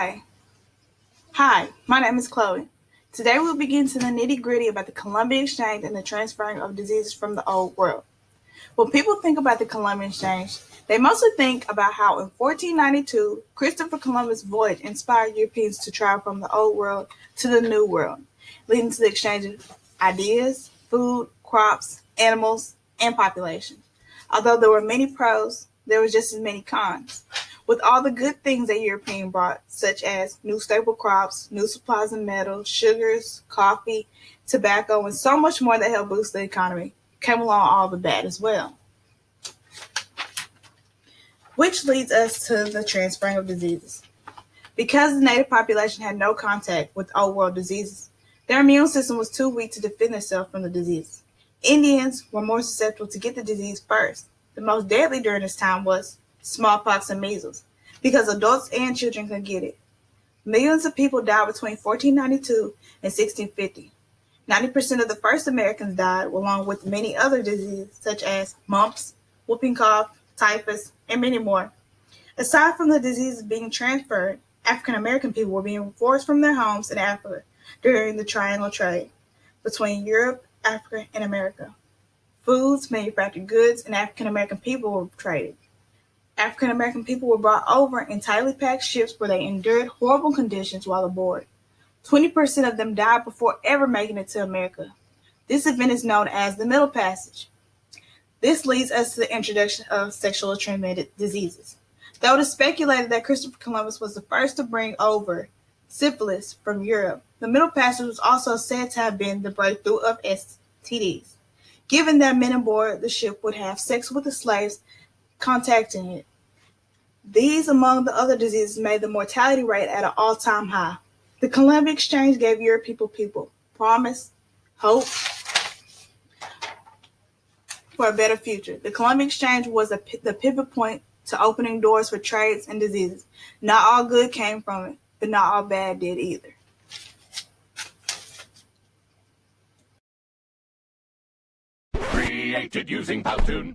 Hi. Hi, my name is Chloe. Today we'll begin to the nitty-gritty about the Columbian exchange and the transferring of diseases from the old world. When people think about the Columbian exchange, they mostly think about how in 1492, Christopher Columbus' voyage inspired Europeans to travel from the old world to the new world, leading to the exchange of ideas, food, crops, animals, and population. Although there were many pros, there were just as many cons. With all the good things that Europeans brought, such as new staple crops, new supplies of metals, sugars, coffee, tobacco, and so much more that helped boost the economy, came along all the bad as well. Which leads us to the transferring of diseases. Because the native population had no contact with old world diseases, their immune system was too weak to defend itself from the disease. Indians were more susceptible to get the disease first. The most deadly during this time was smallpox and measles, because adults and children could get it. Millions of people died between 1492 and 1650. 90% of the first Americans died, along with many other diseases such as mumps, whooping cough, typhus, and many more. Aside from the diseases being transferred, African American people were being forced from their homes in Africa during the triangle trade between Europe, Africa, and America. Foods, manufactured goods, and African American people were traded. African American people were brought over in tightly packed ships where they endured horrible conditions while aboard. 20% of them died before ever making it to America. This event is known as the Middle Passage. This leads us to the introduction of sexually transmitted diseases. Though it is speculated that Christopher Columbus was the first to bring over syphilis from Europe, the Middle Passage was also said to have been the breakthrough of STDs, given that men aboard the ship would have sex with the slaves contacting it. These, among the other diseases, made the mortality rate at an all-time high. The Columbian exchange gave European people promise, hope for a better future. The Columbian exchange was the pivot point to opening doors for trades and diseases. Not all good came from it, but not all bad did either. Created using Powtoon.